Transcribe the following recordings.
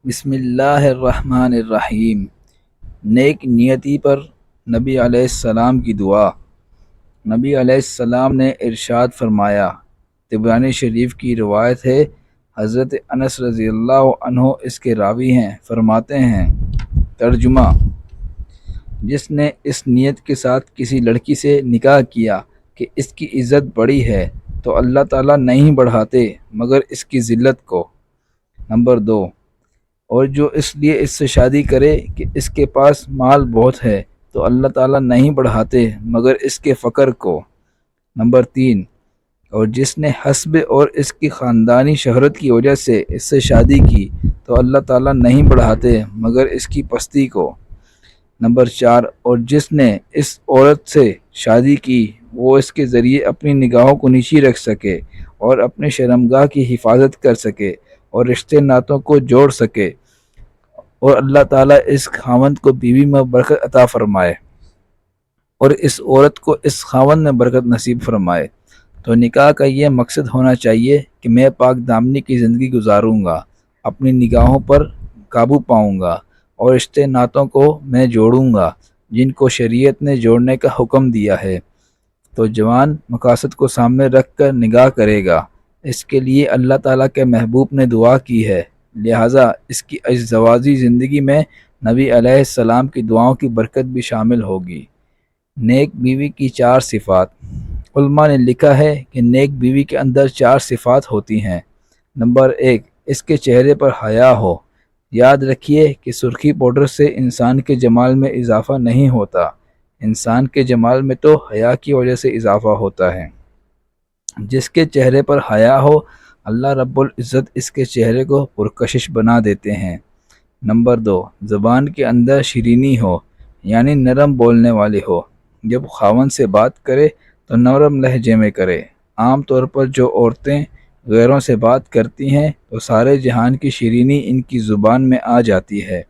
بسم اللہ الرحمن الرحیم۔ نیک نیتی پر نبی علیہ السلام کی دعا۔ نبی علیہ السلام نے ارشاد فرمایا، طبرانی شریف کی روایت ہے، حضرت انس رضی اللہ عنہ اس کے راوی ہیں، فرماتے ہیں، ترجمہ: جس نے اس نیت کے ساتھ کسی لڑکی سے نکاح کیا کہ اس کی عزت بڑی ہے تو اللہ تعالیٰ نہیں بڑھاتے مگر اس کی ذلت کو۔ نمبر 2، اور جو اس لیے اس سے شادی کرے کہ اس کے پاس مال بہت ہے تو اللہ تعالیٰ نہیں بڑھاتے مگر اس کے فقر کو۔ نمبر 3، اور جس نے حسب اور اس کی خاندانی شہرت کی وجہ سے اس سے شادی کی تو اللہ تعالیٰ نہیں بڑھاتے مگر اس کی پستی کو۔ نمبر 4، اور جس نے اس عورت سے شادی کی وہ اس کے ذریعے اپنی نگاہوں کو نیچی رکھ سکے اور اپنے شرمگاہ کی حفاظت کر سکے اور رشتے ناتوں کو جوڑ سکے، اور اللہ تعالیٰ اس خاوند کو بیوی میں برکت عطا فرمائے اور اس عورت کو اس خاوند میں برکت نصیب فرمائے۔ تو نکاح کا یہ مقصد ہونا چاہیے کہ میں پاک دامنی کی زندگی گزاروں گا، اپنی نگاہوں پر قابو پاؤں گا اور رشتے ناتوں کو میں جوڑوں گا جن کو شریعت نے جوڑنے کا حکم دیا ہے۔ تو جوان مقاصد کو سامنے رکھ کر نکاح کرے گا، اس کے لیے اللہ تعالیٰ کے محبوب نے دعا کی ہے، لہٰذا اس کی ازدواجی زندگی میں نبی علیہ السلام کی دعاؤں کی برکت بھی شامل ہوگی۔ نیک بیوی کی 4 صفات۔ علماء نے لکھا ہے کہ نیک بیوی کے اندر 4 صفات ہوتی ہیں۔ نمبر 1، اس کے چہرے پر حیا ہو۔ یاد رکھیے کہ سرخی پاؤڈر سے انسان کے جمال میں اضافہ نہیں ہوتا، انسان کے جمال میں تو حیا کی وجہ سے اضافہ ہوتا ہے۔ جس کے چہرے پر حیا ہو اللہ رب العزت اس کے چہرے کو پرکشش بنا دیتے ہیں۔ نمبر 2، زبان کے اندر شیرینی ہو، یعنی نرم بولنے والی ہو۔ جب خاوند سے بات کرے تو نرم لہجے میں کرے۔ عام طور پر جو عورتیں غیروں سے بات کرتی ہیں تو سارے جہان کی شیرینی ان کی زبان میں آ جاتی ہے،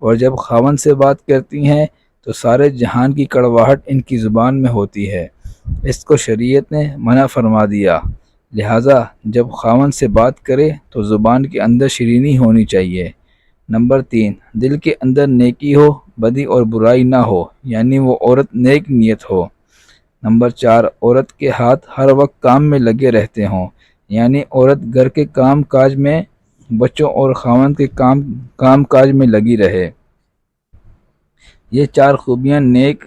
اور جب خاوند سے بات کرتی ہیں تو سارے جہان کی کڑواہٹ ان کی زبان میں ہوتی ہے۔ اس کو شریعت نے منع فرما دیا، لہٰذا جب خاوند سے بات کرے تو زبان کے اندر شیرینی ہونی چاہیے۔ نمبر 3، دل کے اندر نیکی ہو، بدی اور برائی نہ ہو، یعنی وہ عورت نیک نیت ہو۔ نمبر 4، عورت کے ہاتھ ہر وقت کام میں لگے رہتے ہوں، یعنی عورت گھر کے کام کاج میں، بچوں اور خاوند کے کام کاج میں لگی رہے۔ یہ 4 خوبیاں نیک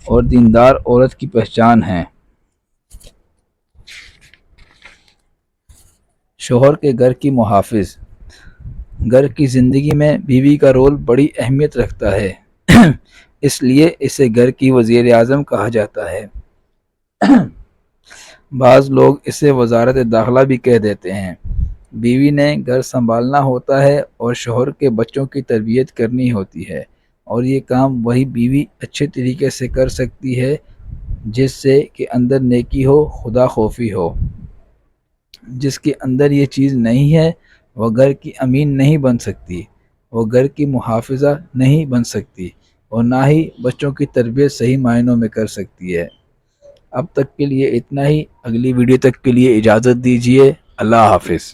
اور دیندار عورت کی پہچان ہیں۔ شوہر کے گھر کی محافظ۔ گھر کی زندگی میں بیوی کا رول بڑی اہمیت رکھتا ہے، اس لیے اسے گھر کی وزیر اعظم کہا جاتا ہے۔ بعض لوگ اسے وزارت داخلہ بھی کہہ دیتے ہیں۔ بیوی نے گھر سنبھالنا ہوتا ہے اور شوہر کے بچوں کی تربیت کرنی ہوتی ہے، اور یہ کام وہی بیوی اچھے طریقے سے کر سکتی ہے جس سے کہ اندر نیکی ہو، خدا خوفی ہو۔ جس کے اندر یہ چیز نہیں ہے وہ گھر کی امین نہیں بن سکتی، وہ گھر کی محافظہ نہیں بن سکتی، اور نہ ہی بچوں کی تربیت صحیح معنوں میں کر سکتی ہے۔ اب تک کے لیے اتنا ہی، اگلی ویڈیو تک کے لیے اجازت دیجیے۔ اللہ حافظ۔